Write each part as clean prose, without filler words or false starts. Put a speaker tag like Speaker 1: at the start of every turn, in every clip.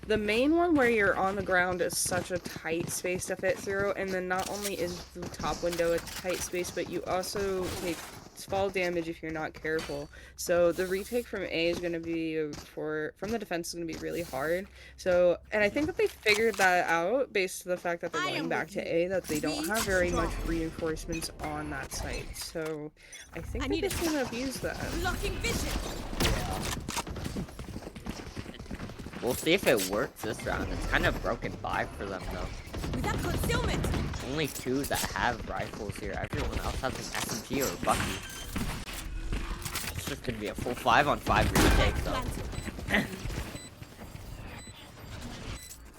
Speaker 1: The main one where you're on the ground is such a tight space to fit through, and then not only is the top window a tight space, but you also take fall damage if you're not careful. So the retake from A is going to be from the defense is going to be really hard. So, and I think that they figured that out based on the fact that they're going back to A, that they don't have very much reinforcements on that site. So I think they're just going to abuse that.
Speaker 2: Blocking vision.
Speaker 3: We'll see if it works this round. It's kind of broken by for them though.
Speaker 2: Without concealment.
Speaker 3: Only 2 that have rifles here. Everyone else has an SMG or a Bucky. It's just gonna be a full 5-on-5 retake though.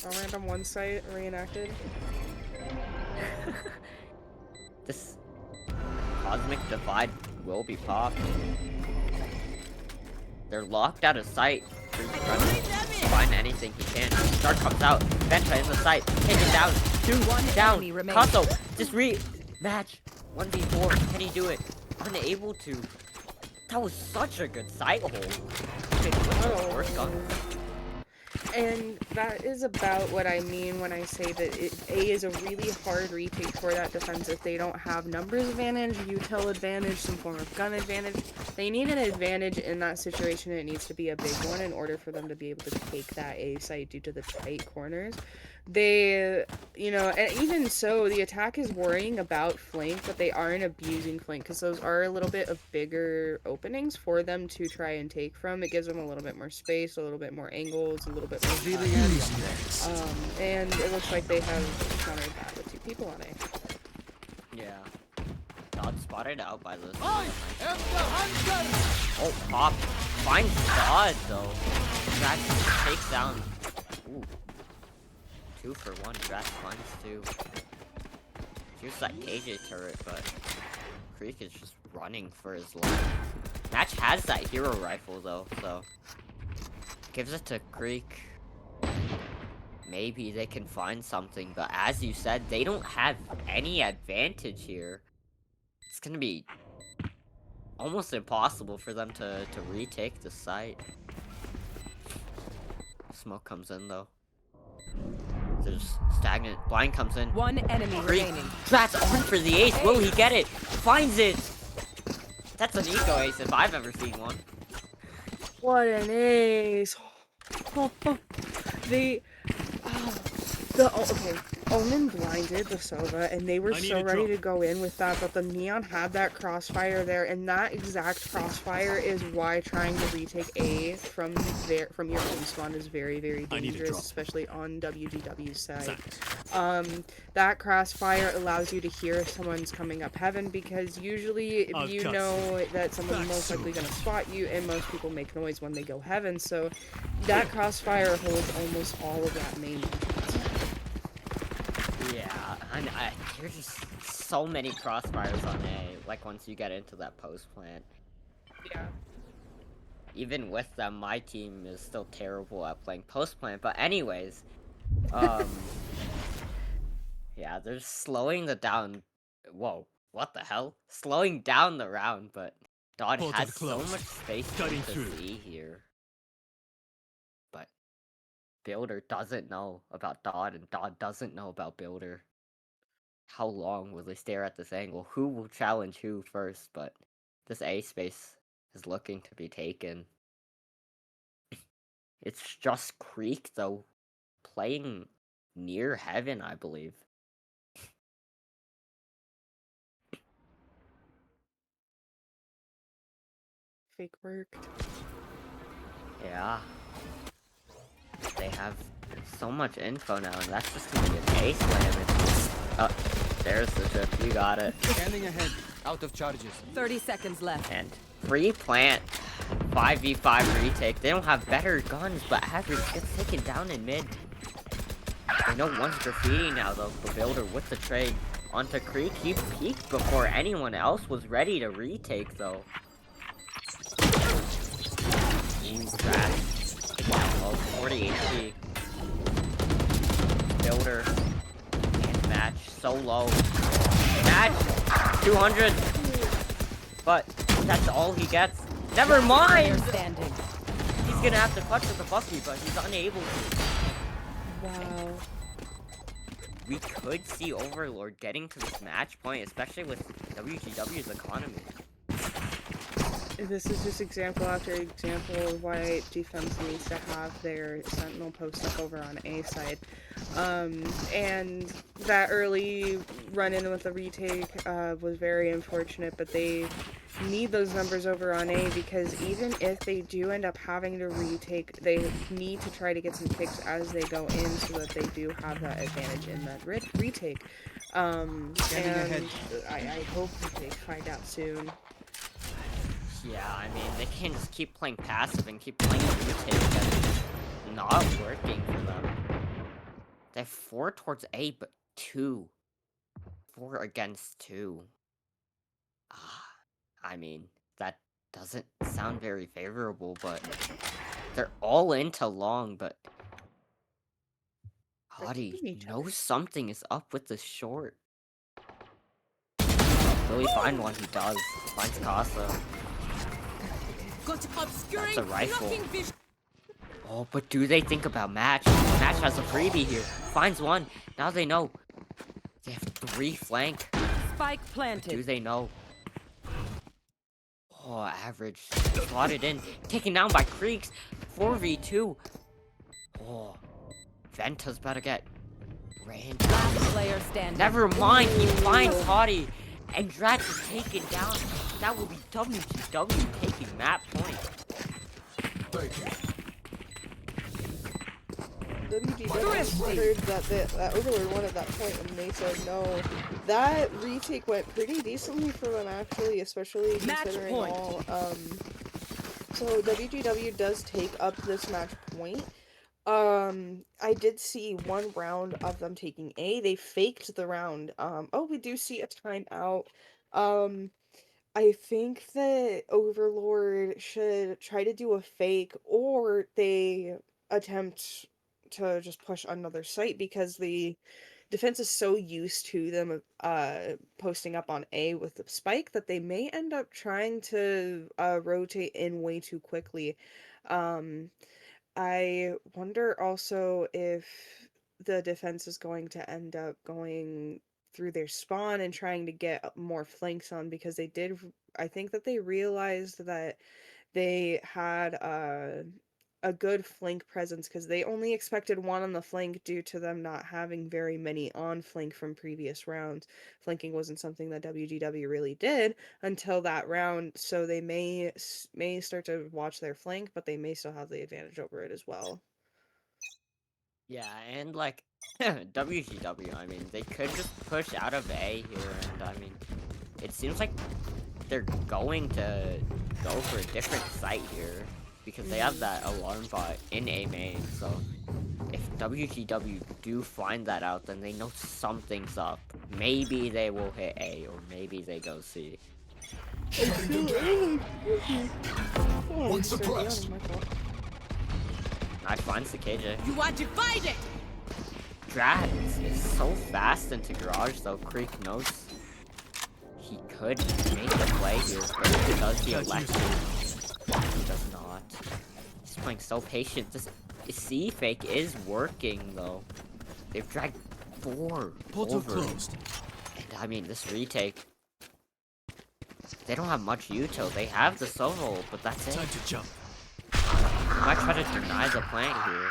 Speaker 1: A random one site reenacted.
Speaker 3: This cosmic divide will be popped. They're locked out of sight. Find anything he can. Star comes out. Venta in the sight. Take it down. 2 down. Kaso, just match. 1v4. Can he do it? Unable to. That was such a good sight hold.
Speaker 1: And that is about what I mean when I say that A is a really hard retake for that defense if they don't have numbers advantage, util advantage, some form of gun advantage. They need an advantage in that situation. It needs to be a big one in order for them to be able to take that A site due to the tight corners. They, you know, and even so, the attack is worrying about flank, but they aren't abusing flank because those are a little bit of bigger openings for them to try and take from. It gives them a little bit more space, a little bit more angles, a little bit more time. And it looks like they have countered that with 2 people on A.
Speaker 3: Yeah. Not spotted out by this. Oh, pop. Finds God though. That takes down. Ooh. 2 for 1. Drax finds 2. Here's that KJ turret, but Creek is just running for his life. Match has that hero rifle though, so gives it to Creek. Maybe they can find something, but as you said, they don't have any advantage here. It's gonna be almost impossible for them to retake the site. Smoke comes in though. There's stagnant. Blind comes in.
Speaker 2: 1 enemy remaining.
Speaker 3: That's on for the ace. Will he get it? Finds it. That's an eco ace if I've ever seen one.
Speaker 1: What an ace! Okay. Omen blinded the Sova, and they were so ready to go in with that, but the Neon had that crossfire there, and that exact crossfire is why trying to retake A from your home spawn is very, very dangerous, especially on WgW's side. That crossfire allows you to hear if someone's coming up heaven, because usually if you know that someone's most likely going to spot you, and most people make noise when they go heaven, so that crossfire holds almost all of that main.
Speaker 3: Yeah, and there's just so many crossfires on A, like once you get into that post plant.
Speaker 1: Yeah.
Speaker 3: Even with them, my team is still terrible at playing post plant, but anyways, yeah, they're slowing the down. Whoa, what the hell? Slowing down the round, but Dodd has so much space to see here. But Builder doesn't know about Dodd, and Dodd doesn't know about Builder. How long will they stare at this angle? Who will challenge who first? But this A space is looking to be taken. It's just Creek, though, playing near heaven, I believe.
Speaker 1: Fake worked.
Speaker 3: Yeah. They have so much info now, and that's just gonna be an ace slam. There's the trip. You got it.
Speaker 4: Standing ahead. Out of charges.
Speaker 2: 30 seconds left.
Speaker 3: And free plant. 5v5 retake. They don't have better guns, but Average gets taken down in mid. They know one's graffiti now, though. The Builder with the trade onto Creek. He peeked before anyone else was ready to retake, though. Crash. Oh, 40 HP. Builder. And Match. So low. Match. 200. But that's all he gets. Never mind! He's gonna have to clutch with the Bucky, but he's unable to.
Speaker 1: Wow.
Speaker 3: We could see Overlord getting to this match point, especially with WGW's economy.
Speaker 1: This is just example after example of why defense needs to have their sentinel post up over on A side. And that early run-in with the retake was very unfortunate, but they need those numbers over on A because even if they do end up having to retake, they need to try to get some picks as they go in so that they do have that advantage in that retake. And I hope that they find out soon.
Speaker 3: Yeah, I mean, they can't just keep playing passive and keep playing retake. That's not working for them. They have 4 towards A, but 2. 4 against 2. I mean, that doesn't sound very favorable, but they're all into long, but Hottie knows something is up with the short. Will he find one? He does. Finds Casa. That's a rifle. Oh, but do they think about Match? Match has a freebie here. Finds one. Now they know. They have 3 flank.
Speaker 2: Spike planted.
Speaker 3: Do they know? Oh, average. Slotted in. Taken down by Creeks. 4v2. Oh. Venta's about to get ran down.
Speaker 2: Last player standing.
Speaker 3: Never mind. He finds Hottie. And Drat is taken down. That will be WGW taking that point.
Speaker 1: WGW heard that Overlord won at that point, and they said no. That retake went pretty decently for them, actually, especially considering all. So WGW does take up this match point. I did see one round of them taking A. They faked the round. Oh, we do see a timeout. I think that Overlord should try to do a fake, or they attempt to just push another site because the defense is so used to them posting up on A with the spike that they may end up trying to rotate in way too quickly. I wonder also if the defense is going to end up going through their spawn and trying to get more flanks on, because they did, I think that they realized that they had a good flank presence because they only expected one on the flank due to them not having very many on flank from previous rounds. Flanking wasn't something that WGW really did until that round, so they may start to watch their flank, but they may still have the advantage over it as well.
Speaker 3: Yeah, and like WGW, I mean, they could just push out of A here, and I mean, it seems like they're going to go for a different site here because they have that alarm bot in A main. So if WGW do find that out, then they know something's up. Maybe they will hit A, or maybe they go C.
Speaker 5: One suppressed.
Speaker 3: I finds the KJ.
Speaker 2: You are divided.
Speaker 3: Drat is so fast into garage, though. Creek knows he could make the play here, but does he elect to? He does not. He's playing so patient. This C fake is working, though. They've dragged 4 over. Closed. And I mean, this retake, they don't have much util. They have the solo, but that's it.
Speaker 5: Time to jump.
Speaker 3: I might try to deny the plant here.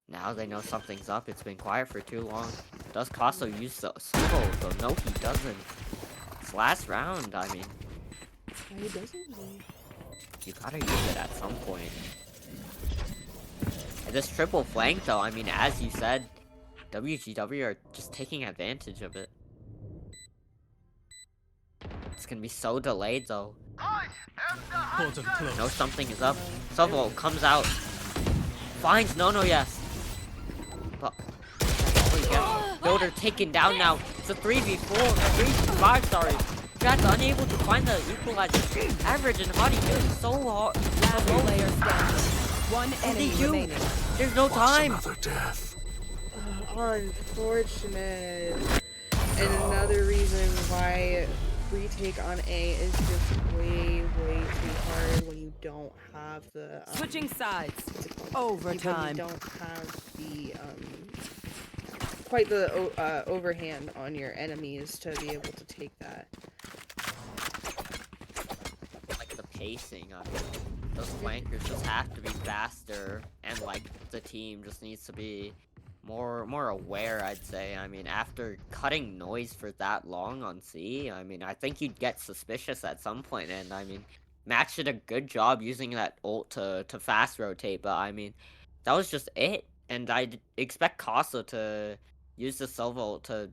Speaker 3: Now they know something's up. It's been quiet for too long. Does Casso use the solo? Though no, he doesn't. It's last round, I mean.
Speaker 1: He doesn't.
Speaker 3: You gotta use it at some point. And this triple flank, though, I mean, as you said, WGW are just taking advantage of it. It's gonna be so delayed, though. Know something is up. Sovo comes out. Finds Nono, yes. But that's all he gets. Builder taken down now. It's a 3v4. 3v5, sorry. Drat's unable to find the equalizer. Average and Hottie doing so hard.
Speaker 2: Last player standing. One enemy remaining.
Speaker 3: There's no time.
Speaker 5: Another death.
Speaker 1: Unfortunate. And another reason why retake on A is just way too hard when you don't have the
Speaker 2: Switching sides.
Speaker 1: what's it called?
Speaker 2: Overtime.
Speaker 1: When you don't have the quite the overhand on your enemies to be able to take that.
Speaker 3: Like the pacing on those flankers just have to be faster, and like the team just needs to be more aware, I'd say. I mean, after cutting noise for that long on C, I mean, I think you'd get suspicious at some point, and I mean, Matt did a good job using that ult to fast rotate, but I mean, that was just it, and I'd expect Casa to use the Silva ult to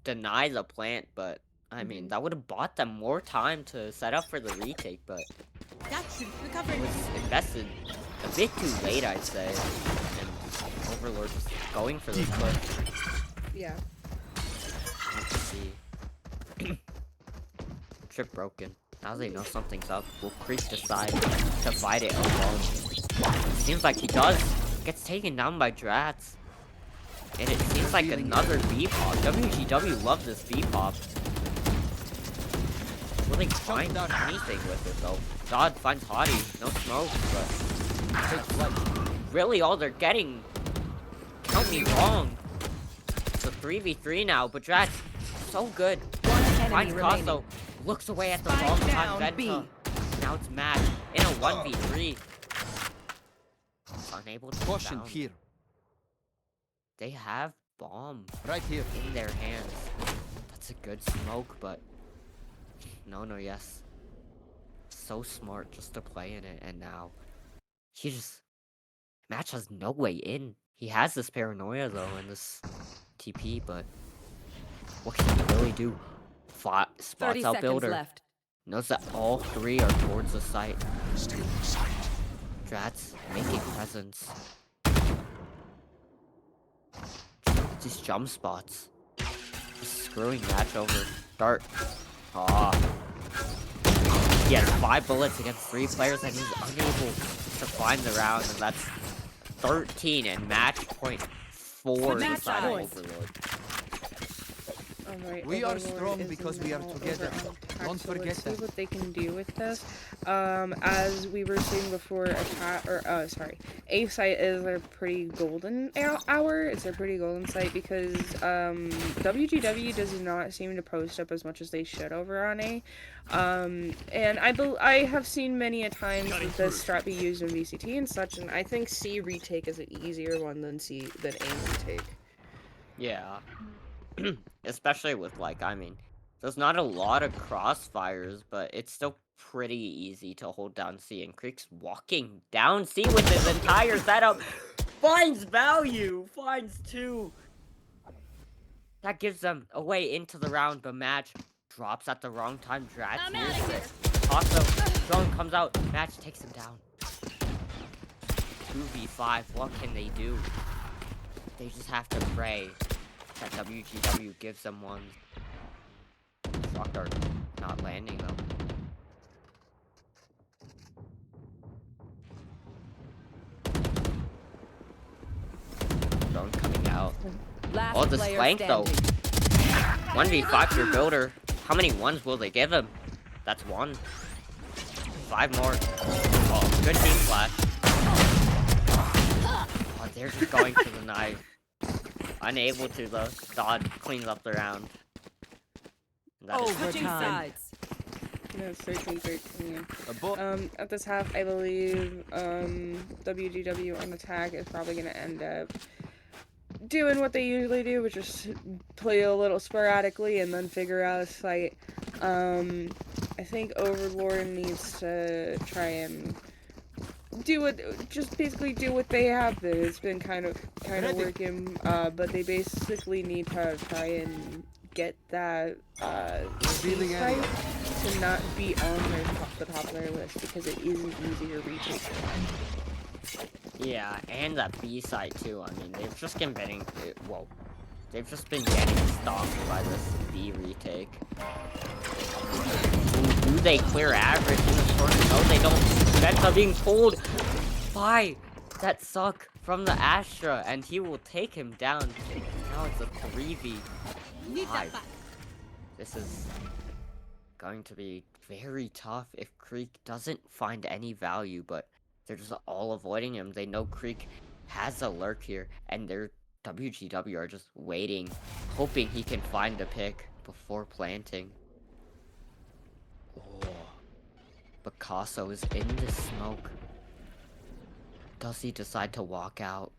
Speaker 3: deny the plant, but I mean, that would have bought them more time to set up for the retake, but it was invested a bit too late, I'd say, and Overlord just going for this push.
Speaker 1: Yeah.
Speaker 3: Let's see. Trip broken. Now they know something's up. Will Creek decide to fight it alone? Seems like he does. Gets taken down by Drats. And it seems like another B-pop. WgW love this B-pop. Will they find anything with it though? Dodd finds Hottie. No smoke, but really all they're getting. Count me wrong. It's a 3v3 now, but Drats so good. Finds Casso. Looks away at the wrong time. Venta. Now it's Matt in a 1v3. Unable to
Speaker 4: Caution
Speaker 3: down.
Speaker 4: here.
Speaker 3: They have bomb
Speaker 4: Right here.
Speaker 3: in their hands. That's a good smoke, but no, yes. So smart just to play in it, and now he just Match has no way in. He has this paranoia though and this TP, but what can he really do? Spots
Speaker 2: 30
Speaker 3: out
Speaker 2: seconds
Speaker 3: builder.
Speaker 2: left.
Speaker 3: Knows that all three are towards the site.
Speaker 5: Still in sight.
Speaker 3: Drats making presence. These jump spots. Just screwing Match over. Start. Ah. He has 5 bullets against 3 players and he's unable to find the round, and that's 13 and match point 4
Speaker 2: Match
Speaker 3: inside of
Speaker 2: points.
Speaker 3: Overlord.
Speaker 1: Alright,
Speaker 4: We are
Speaker 1: Overlord
Speaker 4: strong
Speaker 1: is
Speaker 4: because we are
Speaker 1: now
Speaker 4: together.
Speaker 1: over on attack,
Speaker 4: Don't
Speaker 1: so
Speaker 4: forget
Speaker 1: let's see
Speaker 4: that.
Speaker 1: what they can do with this. As we were saying before, A site is a pretty golden hour. It's a pretty golden site because WGW does not seem to post up as much as they should over on A. And I have seen many a times that this strat be used in VCT and such, and I think C retake is an easier one than A retake.
Speaker 3: Yeah. Especially with, like, I mean, there's not a lot of crossfires, but it's still pretty easy to hold down C, and Creek's walking down C with his entire setup. Finds value! Finds 2! That gives them a way into the round, but Match drops at the wrong time. Drats hears it. Also, drone comes out. Match takes him down. 2v5. What can they do? They just have to pray that WgW gives them one. Shock dart not landing though. Drone coming out.
Speaker 2: Last
Speaker 3: Oh, this
Speaker 2: player
Speaker 3: flank though.
Speaker 2: standing.
Speaker 3: 1v5 your builder. How many ones will they give him? That's 1. 5 more. Oh, good team flash. Oh, they're just going to the knife. Unable to though. Dodd cleans up the round. That is
Speaker 2: Switching sides.
Speaker 1: No, it's 13-13.
Speaker 4: Abort.
Speaker 1: At this half, I believe WGW on attack is probably going to end up doing what they usually do, which is play a little sporadically and then figure out a fight. I think Overlord needs to try and basically do what they have been. It's been kind of working, but they basically need to try and get that
Speaker 4: Revealing
Speaker 1: fight
Speaker 4: area.
Speaker 1: to not be on the top of their list because it is an easier retake.
Speaker 3: Yeah, and that B side too. I mean, they've just been getting they've just been getting stopped by this B retake. Do they clear average in the tournament? No, they don't. Venta being pulled by that suck from the Astra, and he will take him down. Now it's a 3v5. This is going to be very tough if Creek doesn't find any value, but they're just all avoiding him. They know Creek has a lurk here, and their WGW are just waiting, hoping he can find a pick before planting. Oh, Picasso is in the smoke. Does he decide to walk out?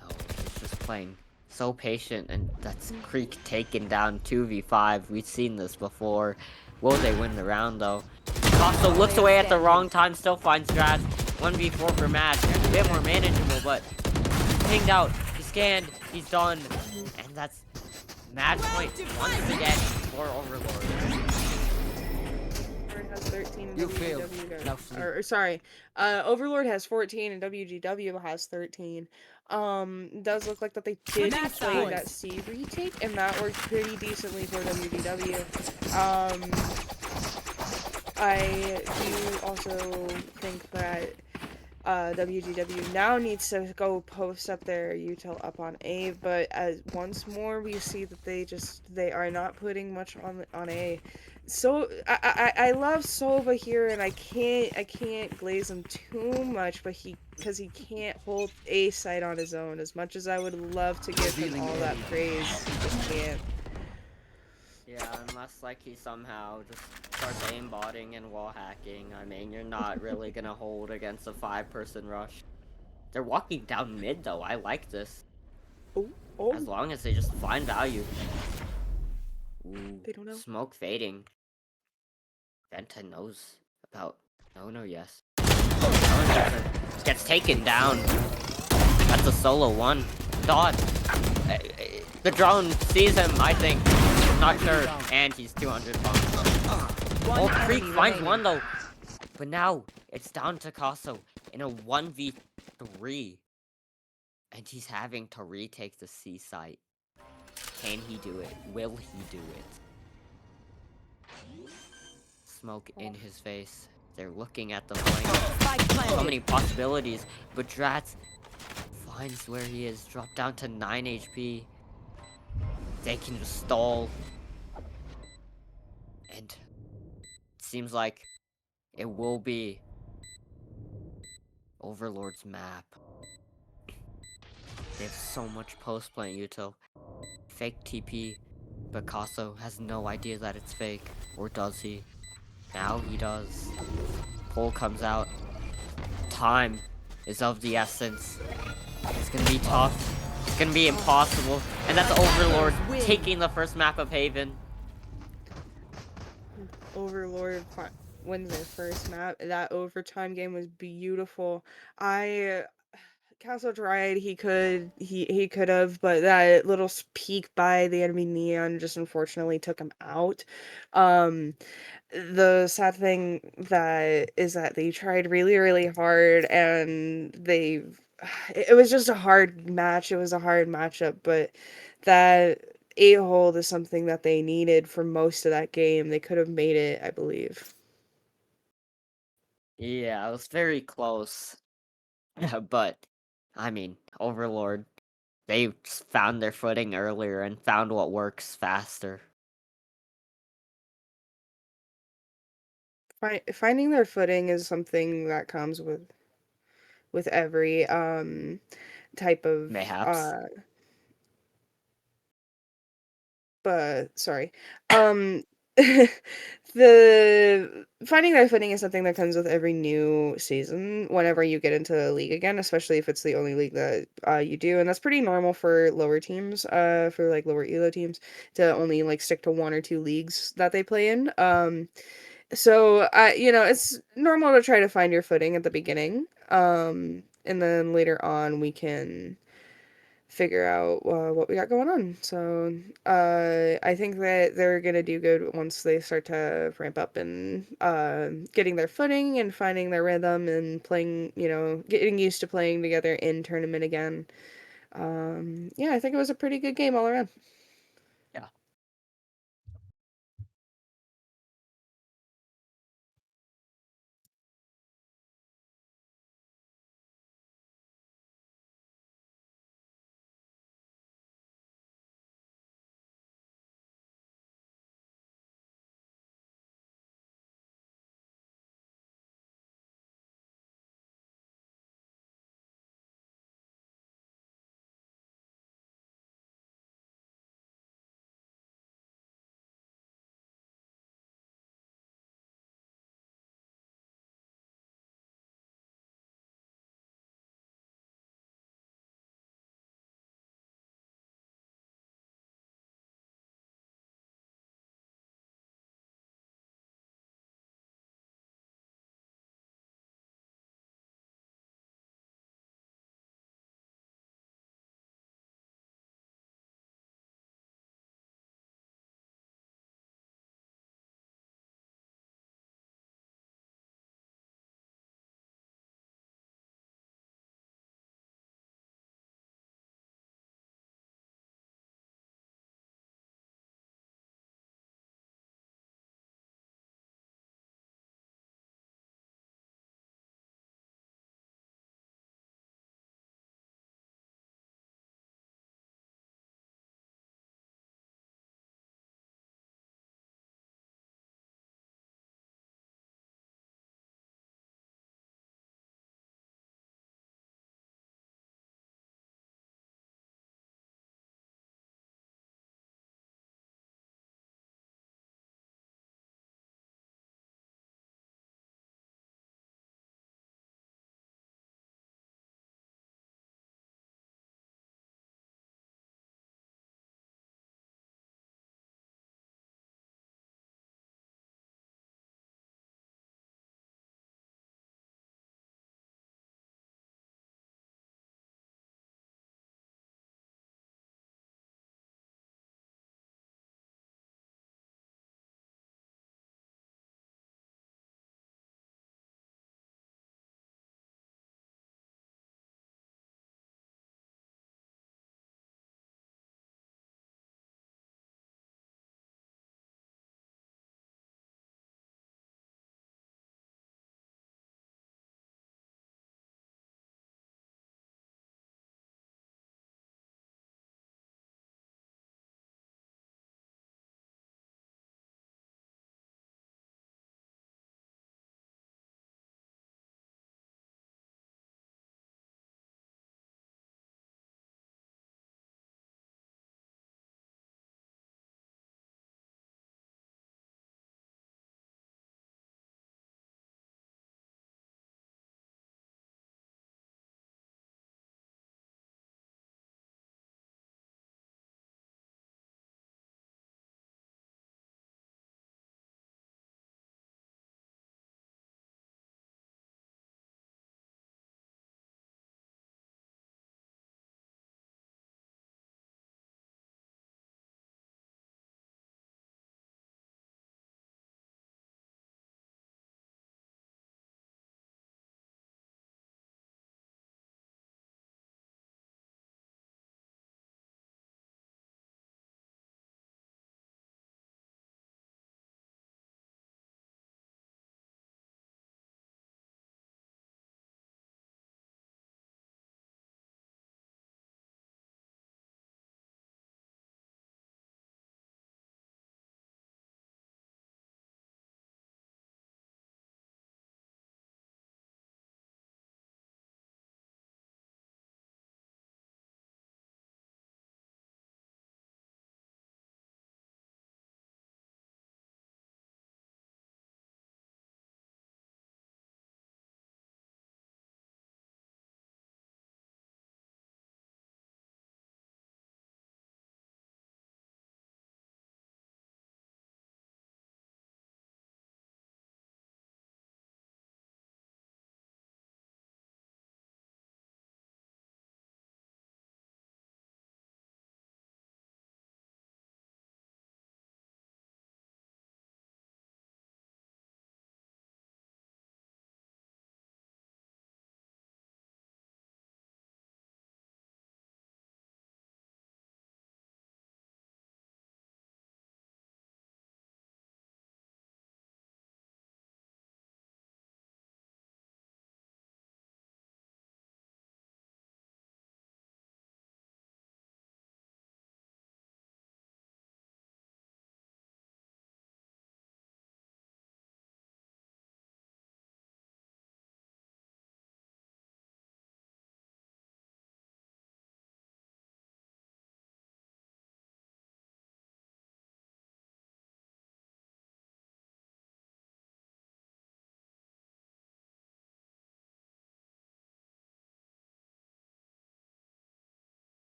Speaker 3: No, he's just playing so patient, and that's Creek taken down 2v5. We've seen this before. Will they win the round, though? Picasso looks away at the wrong time, still finds Drats. 1v4 for Match. A bit more manageable, but pinged out. He's scanned. He's done. And that's match point once again for Overlord.
Speaker 1: Has 13 and
Speaker 5: You
Speaker 1: WGW
Speaker 5: failed. Now flee.
Speaker 1: sorry, Overlord has 14 and WGW has 13. Does look like that they did
Speaker 2: Match
Speaker 1: play
Speaker 2: point.
Speaker 1: that C retake, and that worked pretty decently for WGW. I do also think that WGW now needs to go post up their util up on A, but as once more we see that they are not putting much on A. So I love Sova here, and I can't glaze him too much, but because he can't hold A site on his own. As much as I would love to give him all that praise, he just can't.
Speaker 3: Yeah, unless like he somehow just starts aimbotting and wall hacking. I mean, you're not really gonna hold against a 5-person rush. They're walking down mid though. I like this.
Speaker 1: Oh,
Speaker 3: As long as they just find value. Ooh,
Speaker 1: they don't know.
Speaker 3: smoke fading. Venta knows about no, yes. Gets taken down. That's a solo one. Dot. The drone sees him, I think. Not sure. And he's 200 bucks. Oh, Creek finds one though. But now it's down to Casso in a 1v3. And he's having to retake the C site. Can he do it? Will he do it? Smoke in his face. They're looking at the flame. So many possibilities. But Drats finds where he is. Dropped down to 9 HP. They can just stall. And it seems like it will be Overlord's map. They have so much post-plant util. Fake TP. Picasso has no idea that it's fake. Or does he? Now he does. Pole comes out. Time is of the essence. It's gonna be tough. It's gonna be impossible. And that's Overlord taking the first map of Haven.
Speaker 1: Overlord wins their first map. That overtime game was beautiful. Castle tried. He could have, but that little peek by the enemy neon just unfortunately took him out. The sad thing that is that they tried really, really hard, and it was just a hard match. It was a hard matchup, but that A-hold is something that they needed for most of that game. They could have made it, I believe.
Speaker 3: Yeah, it was very close. But, I mean, Overlord, they just found their footing earlier and found what works faster.
Speaker 1: Finding their footing is something that comes with every type of
Speaker 3: Mayhaps.
Speaker 1: sorry. The finding that footing is something that comes with every new season whenever you get into the league again, especially if it's the only league that you do, and that's pretty normal for lower teams, for like lower elo teams to only like stick to 1 or 2 leagues that they play in. So it's normal to try to find your footing at the beginning. And then later on we can figure out what we got going on. So I think that they're gonna do good once they start to ramp up and getting their footing and finding their rhythm and playing, getting used to playing together in tournament again. Yeah, I think it was a pretty good game all around.
Speaker 3: Yeah.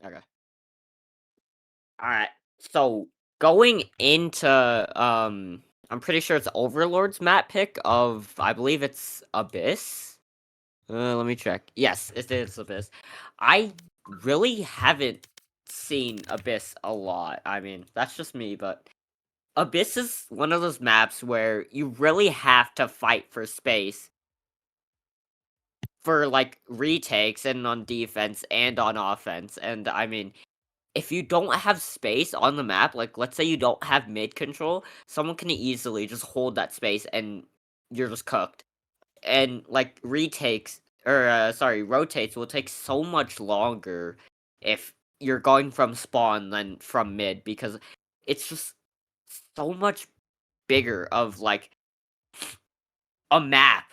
Speaker 3: Okay. Alright. So going into I'm pretty sure it's Overlord's map pick of I believe it's Abyss. Let me check. Yes, it is Abyss. I really haven't seen Abyss a lot. I mean, that's just me, but Abyss is one of those maps where you really have to fight for space for like retakes and on defense and on offense. And I mean, if you don't have space on the map, like let's say you don't have mid control, someone can easily just hold that space and you're just cooked. And like retakes or sorry, rotates will take so much longer if you're going from spawn than from mid because it's just so much bigger of like a map,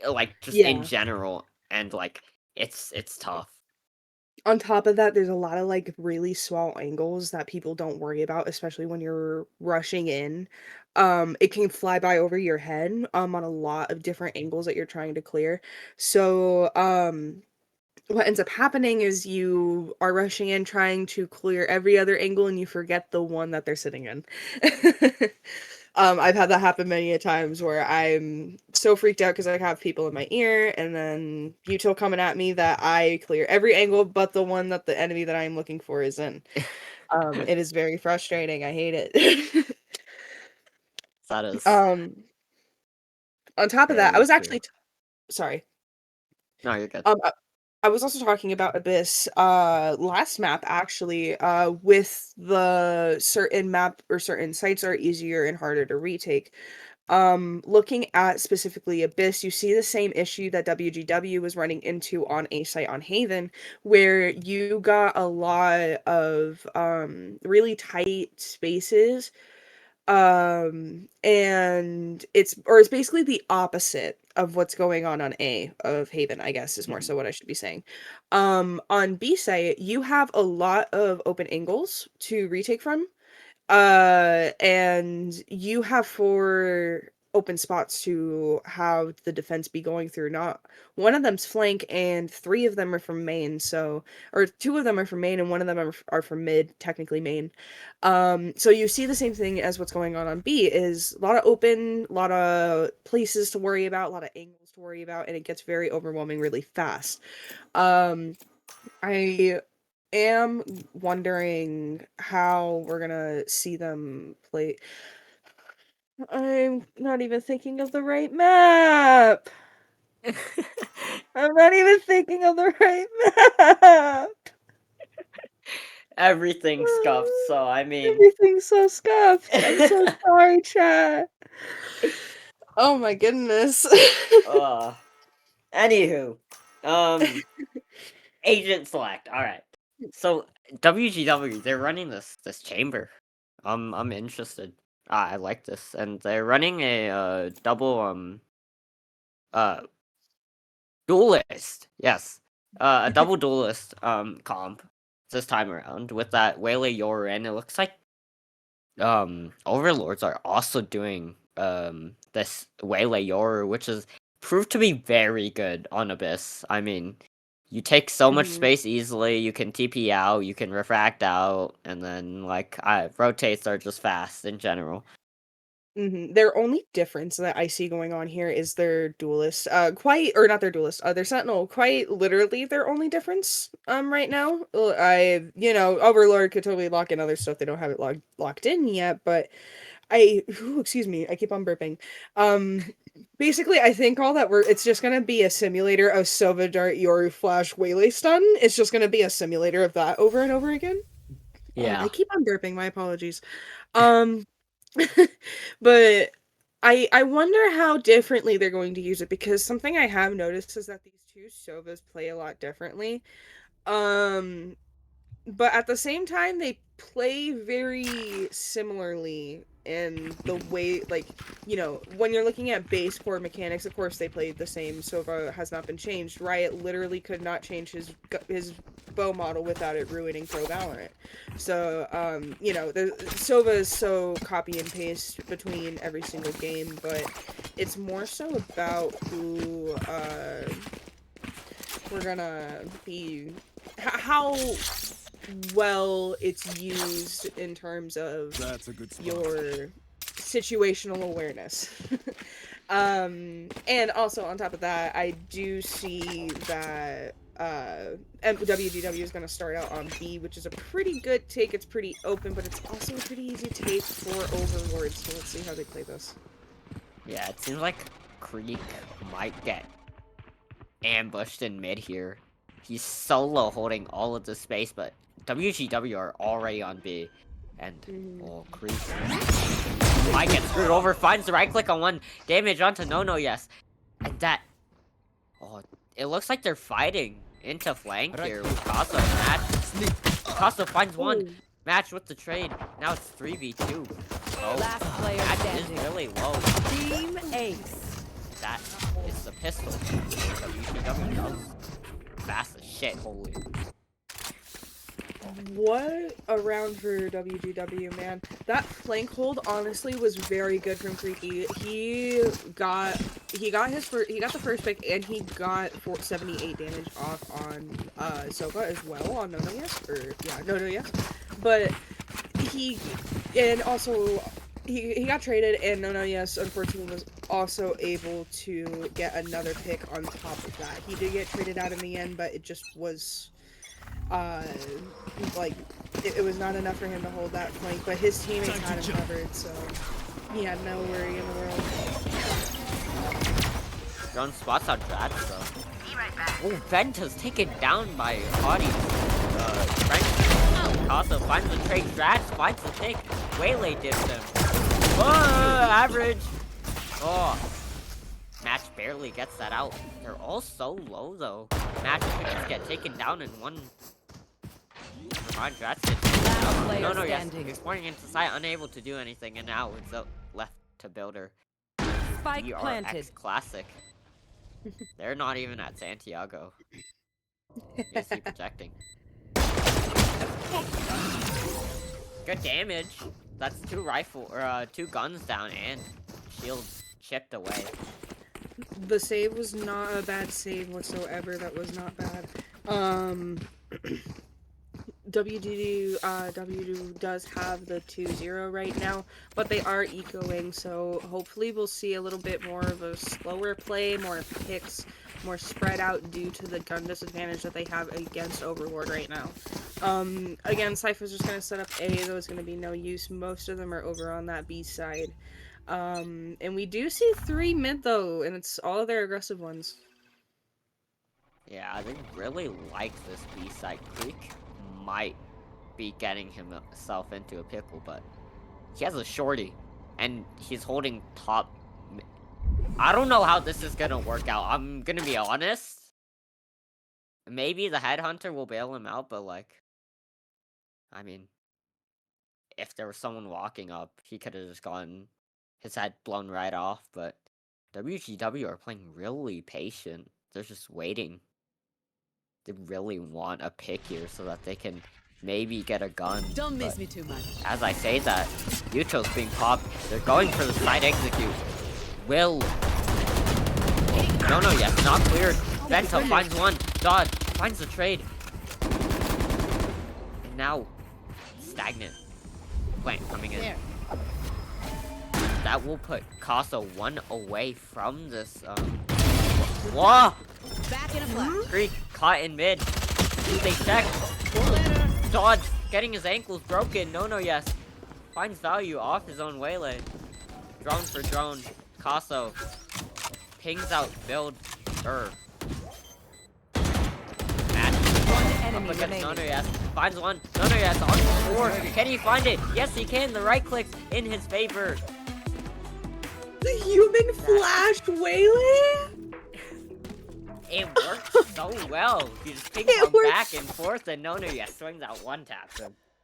Speaker 3: like just in
Speaker 1: Yeah.
Speaker 3: general, and like it's tough.
Speaker 1: On top of that, there's a lot of like really small angles that people don't worry about, especially when you're rushing in. It can fly by over your head on a lot of different angles that you're trying to clear. So, what ends up happening is you are rushing in trying to clear every other angle and you forget the one that they're sitting in. I've had that happen many a times where I'm so freaked out because I have people in my ear and then Butil coming at me that I clear every angle but the one that the enemy that I'm looking for is in. It is very frustrating. I hate it.
Speaker 3: That is
Speaker 1: um, on top of that, I
Speaker 3: very
Speaker 1: was
Speaker 3: true.
Speaker 1: actually sorry.
Speaker 3: No, you're good.
Speaker 1: I was also talking about Abyss last map actually with the certain map or certain sites are easier and harder to retake. Looking at specifically Abyss, you see the same issue that WgW was running into on a site on Haven, where you got a lot of really tight spaces, and it's basically the opposite of what's going on A of Haven, I guess is more
Speaker 3: Mhm.
Speaker 1: so what I should be saying. On B site you have a lot of open angles to retake from, and you have 4 open spots to have the defense be going through. Not one of them's flank, and 3 of them are from main. So, or 2 of them are from main, and one of them are from mid, technically main. So you see the same thing as what's going on B is a lot of open, a lot of places to worry about, a lot of angles to worry about, and it gets very overwhelming really fast. Um, I am wondering how we're gonna see them play. I'm not even thinking of the right map. I'm not even thinking of the right map.
Speaker 3: Everything scuffed, so I mean,
Speaker 1: Everything's so scuffed. I'm so sorry, chat. Oh my goodness.
Speaker 3: uh, anywho, um, agent select. All right, so WGW they're running this chamber. I'm interested. I like this, and they're running a double uh duelist. Yes, a double duelist comp this time around with that Waylay Yor, and it looks like Overlords are also doing this Waylay Yor, which is proved to be very good on Abyss. I mean, you take so much
Speaker 1: Mhm.
Speaker 3: space easily, you can TP out, you can refract out, and then like rotates are just fast in general.
Speaker 1: Their only difference that I see going on here is their duelist. Quite or not their duelist. Their sentinel. Quite literally their only difference. Right now, Overlord could totally lock in other stuff. They don't have it locked in yet, but excuse me, I keep on burping. Um, basically, I think all that it's just gonna be a simulator of Sova Dart, Yoru Flash, Waylay Stun. It's just gonna be a simulator of that over and over again. I
Speaker 3: Yeah.
Speaker 1: keep on burping. My apologies. Um. But I wonder how differently they're going to use it because something I have noticed is that these two Sovas play a lot differently. Um but at the same time they play very similarly in the way, like, when you're looking at base core mechanics, of course they play the same. Sova has not been changed. Riot literally could not change his bow model without it ruining pro Valorant. So the Sova is so copy and paste between every single game, but it's more so about who we're gonna be how well it's used in terms of
Speaker 5: That's a good spot.
Speaker 1: your situational awareness. And also on top of that, I do see that WGW is going to start out on B, which is a pretty good take. It's pretty open, but it's also a pretty easy take for Overlords. So let's see how they play this.
Speaker 3: Yeah, it seems like Creek might get ambushed in mid here. He's solo holding all of the space, but WGW are already on B. And, oh, Creek might get screwed over, finds the right click on one, damage onto No, yes. And that, oh, it looks like they're fighting into flank here with Casa and Match. Casa finds one, Match with the trade. Now it's 3v2. Oh,
Speaker 2: Last player
Speaker 3: Match
Speaker 2: standing.
Speaker 3: is really low.
Speaker 2: Team Ace.
Speaker 3: That is the pistol. WGW does fast as shit, holy.
Speaker 1: What around for WGW, man? That flank hold honestly was very good from Creepy. He got the first pick, and he got 78 damage off on Soka as well on No, yes. But he got traded, and No, yes, unfortunately was also able to get another pick on top of that. He did get traded out in the end, but it just was like it was not enough for him to hold that flank, but his teammates had him covered, so he had no worry in the world.
Speaker 3: Drone spots out Drat, so. Oh, Venta's taken down by Audi. Frank also finds the trade. Drat finds the pick. Waylay dips him. Oh, average. Oh. Match barely gets that out. They're all so low though. Match picks get taken down in one. Drat's No, yes. Exploring into sight, unable to do anything, and now it's left to builder.
Speaker 2: Spike
Speaker 3: DRX
Speaker 2: planted.
Speaker 3: Classic. They're not even at Santiago. Is he projecting? Good damage. That's two guns down and shields chipped away.
Speaker 1: The save was not a bad save whatsoever. That was not bad. WGW does have the 2-0 right now, but they are ecoing, so hopefully we'll see a little bit more of a slower play, more picks, more spread out due to the gun disadvantage that they have against Overlord right now. Again, Cypher's just going to set up A, though it's going to be no use. Most of them are over on that B side. And we do see 3 mid, though, and it's all of their aggressive ones.
Speaker 3: Yeah, they really like this B side. Creek might be getting himself into a pickle, but he has a shorty, and he's holding top. I don't know how this is gonna work out. I'm gonna be honest. Maybe the headhunter will bail him out, but like, I mean, if there was someone walking up, he could have just gotten his head blown right off. But WGW are playing really patient. They're just waiting. They really want a pick here so that they can maybe get a gun.
Speaker 2: Don't miss me too much.
Speaker 3: As I say that, Yuto's being popped. They're going for the side execute. Will. No, yes, not cleared. Venta finds one. Dodge finds the trade. And now, stagnant. Plant coming in. That will put Casa 1 away from this. Whoa!
Speaker 2: Back in a flash.
Speaker 3: Creek caught in mid. They check. Dodge getting his ankles broken. No, yes. Finds value off his own waylay. Drone for drone. Casso pings out build. Match.
Speaker 2: One enemy
Speaker 3: Up against
Speaker 2: remaining.
Speaker 3: yes. Finds one. Yes on the floor. Can he find it? Yes, he can. The right click's in his favor.
Speaker 1: The human flash waylay?
Speaker 3: It worked so well. You just ping them back and forth, and yes swings out one tap.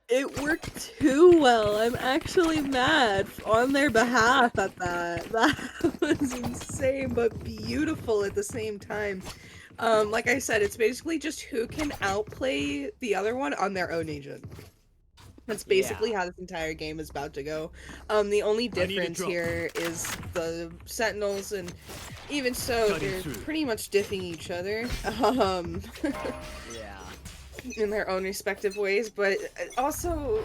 Speaker 1: It worked too well. I'm actually mad on their behalf at that. That was insane, but beautiful at the same time. Like I said, it's basically just who can outplay the other one on their own agent. That's basically how this entire game is about to go. The only difference here is the Sentinels, and even so, they're pretty much diffing each other.
Speaker 3: Yeah.
Speaker 1: in their own respective ways, but also,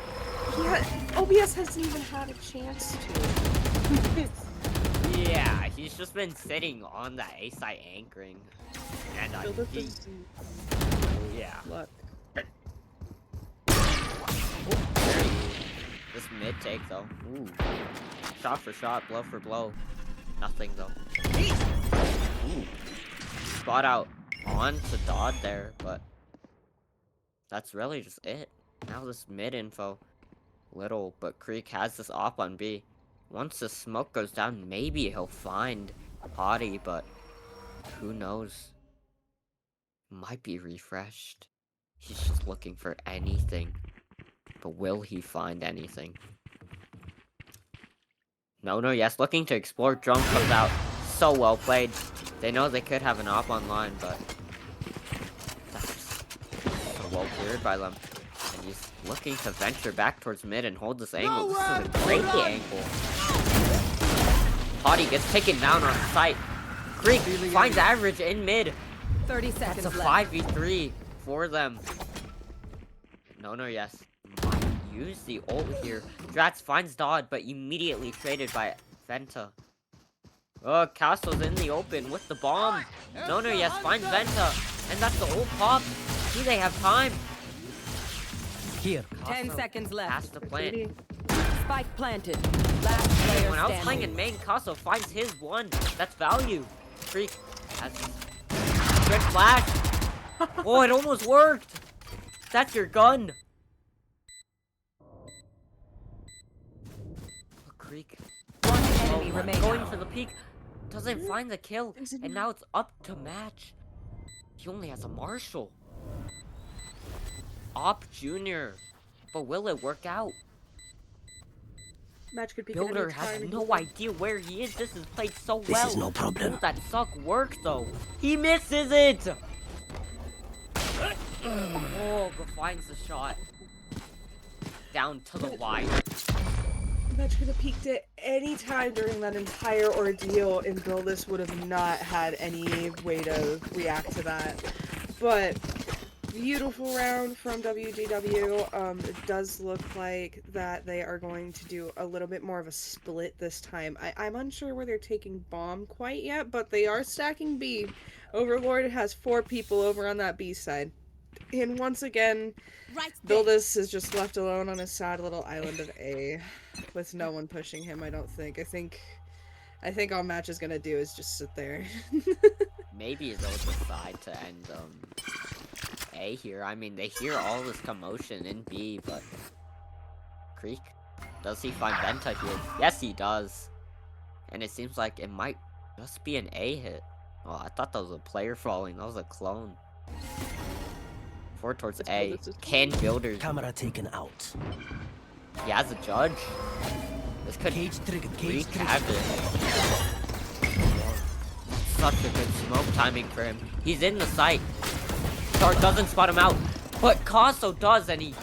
Speaker 1: OBS hasn't even had a chance to.
Speaker 3: Yeah, he's just been sitting on that A site anchoring. And
Speaker 1: Build
Speaker 3: he, yeah.
Speaker 1: luck.
Speaker 3: This mid take though. Ooh. Shot for shot, blow for blow. Nothing though. Ooh. Spot out onto Dodd there, but that's really just it. Now this mid info. Little, but Creek has this op on B. Once the smoke goes down, maybe he'll find Hottie, but who knows? Might be refreshed. He's just looking for anything. But will he find anything? No, yes, looking to explore. Drone comes out. So well played. They know they could have an op online, but that's so well cleared by them. And he's looking to venture back towards mid and hold this angle. This is a great angle. Hottie gets taken down on sight. Creek finds average in mid.
Speaker 2: 30 seconds
Speaker 3: That's a
Speaker 2: left.
Speaker 3: 5v3 for them. No, yes. Might use the ult here. Drats finds Dodd, but immediately traded by Venta. Oh, Castle's in the open with the bomb. No, yes, finds Venta. And that's the ult pop. Do they have time?
Speaker 6: Here.
Speaker 2: 10 seconds
Speaker 3: Past
Speaker 2: left.
Speaker 3: the plant.
Speaker 2: Spike planted. Last player
Speaker 3: When I was playing
Speaker 2: standing.
Speaker 3: in main, Castle finds his one. That's value. Freak has his good flash. Oh, it almost worked. That's your gun. Oh, Creek.
Speaker 2: One enemy
Speaker 3: Oh,
Speaker 2: remaining.
Speaker 3: going for the peak. Doesn't find the kill. And now it's up to match. He only has a Marshall. Op Junior. But will it work out?
Speaker 1: Match could be
Speaker 3: Builder has no idea where he is. This is played so well.
Speaker 6: This is no problem.
Speaker 3: Oh, that suck work though. He misses it. Oh, but finds the shot. Down to the wire.
Speaker 1: Match could have peaked at any time during that entire ordeal, and Buildus would have not had any way to react to that. But beautiful round from WgW. It does look like that they are going to do a little bit more of a split this time. I'm unsure where they're taking bomb quite yet, but they are stacking B. Overlord has 4 people over on that B side. And once again, Buildus is just left alone on a sad little island of A, with no one pushing him, I don't think. I think all Match is gonna do is just sit there.
Speaker 3: Maybe they'll decide to end A here. I mean, they hear all this commotion in B, but Creek, does he find Venta here? Yes, he does. And it seems like it might just be an A hit. Oh, I thought that was a player falling. That was a clone. 4 towards A. Can Builders?
Speaker 6: Camera taken out.
Speaker 3: He has a judge. This could
Speaker 6: Cage triggered. Cage
Speaker 3: wreak
Speaker 6: triggered.
Speaker 3: havoc. Such a good smoke timing for him. He's in the site. Star doesn't spot him out, but Casso does, and he.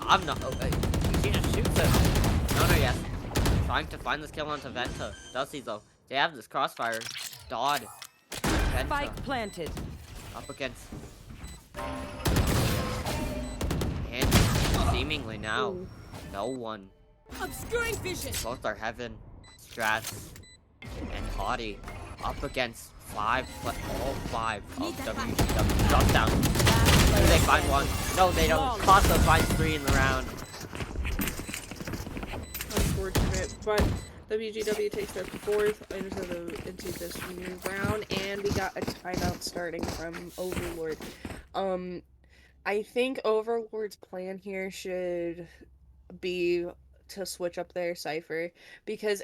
Speaker 3: I'm not. He just shoots him. No, yes. Trying to find this kill onto Venta. Does he though? They have this crossfire. Dodd. Venta.
Speaker 2: Spike planted.
Speaker 3: Up against. And seemingly now, no one.
Speaker 2: Obscuring vision.
Speaker 3: Both are Heaven, Strats, and Hottie up against all 5 of WGW. Drop down. Do they find one? No, they don't. Costa finds 3 in the round.
Speaker 1: Unfortunate, but WGW takes their 4th into this new round, and we got a timeout starting from Overlord. I think Overlord's plan here should be to switch up their cipher, because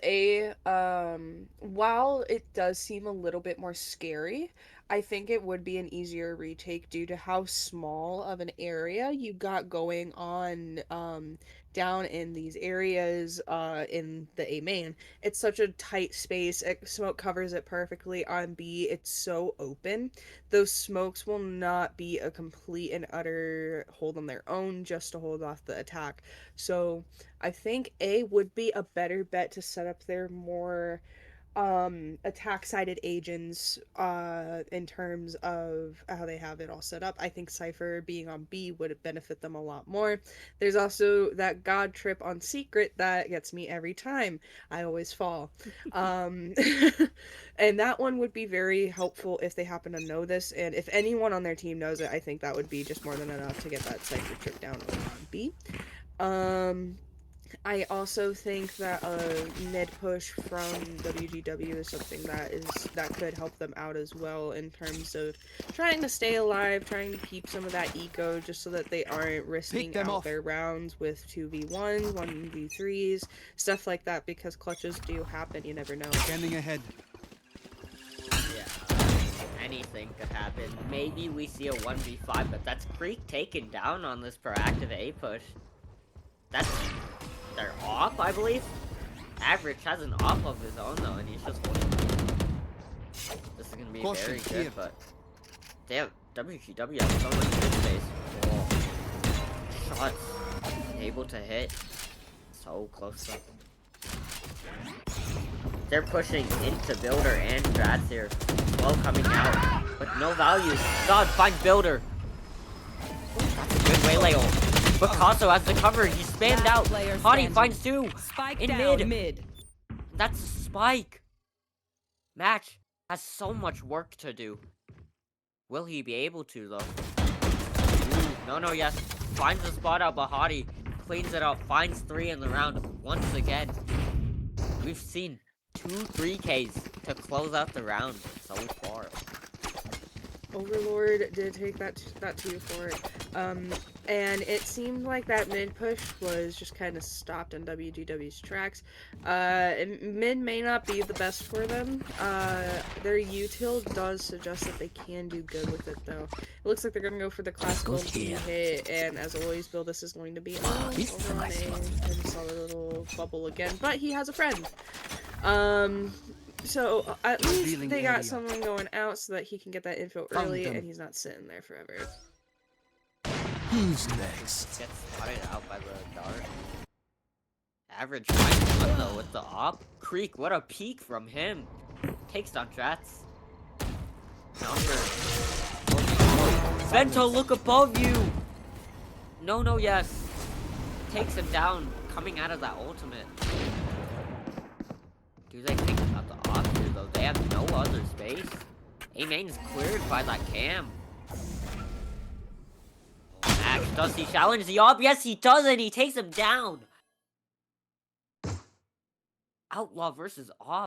Speaker 1: while it does seem a little bit more scary, I think it would be an easier retake due to how small of an area you got going on down in these areas in the A main. It's such a tight space. Smoke covers it perfectly. On B, it's so open. Those smokes will not be a complete and utter hold on their own just to hold off the attack. So I think A would be a better bet to set up their more attack-sided agents in terms of how they have it all set up. I think Cypher being on B would benefit them a lot more. There's also that god trip on Secret that gets me every time. I always fall. And that one would be very helpful if they happen to know this, and if anyone on their team knows it, I think that would be just more than enough to get that Cypher trip down on B. I also think that a mid push from WGW is something that could help them out as well in terms of trying to stay alive, trying to keep some of that eco just so that they aren't risking out their rounds with 2v1s, 1v3s, stuff like that, because clutches do happen, you never know.
Speaker 5: Scanning ahead.
Speaker 3: Yeah, anything could happen. Maybe we see a 1v5, but that's Creek taken down on this proactive A push. That's their op, I believe. Average has an op of his own though, and he's just holding. This is gonna be very good, but damn, WgW has so much good space. Whoa. Shots able to hit. So close though. They're pushing into Builder and Strats here. Slow coming out, but no value. God, find Builder. That's a good waylay ult. Picasso has the cover. He spammed out. Hottie finds two.
Speaker 2: Spike
Speaker 3: In
Speaker 2: down
Speaker 3: mid. That's a spike. Match has so much work to do. Will he be able to though? Ooh, no, yes. Finds the spot out, but Hottie cleans it up. Finds 3 in the round once again. We've seen 2 3Ks to close out the round so far.
Speaker 1: Overlord did take that 2 for it. And it seemed like that mid push was just kind of stopped on WGW's tracks. Mid may not be the best for them. Their util does suggest that they can do good with it though. It looks like they're gonna go for the classical hit, and as always, Bill, this is going to be over on A. I just saw the little bubble again, but he has a friend. So at least they got someone going out so that he can get that info early and he's not sitting there forever.
Speaker 6: Who's next?
Speaker 3: Gets spotted out by the dart. Average finds one though with the op. Creek, what a peek from him. Takes down Drats. Number. Vento, look above you! No, yes. Takes him down, coming out of that ultimate. Do they think about the op here though? They have no other space. A-main's cleared by that cam. Max, does he challenge the op? Yes, he does, and he takes him down. Outlaw versus op.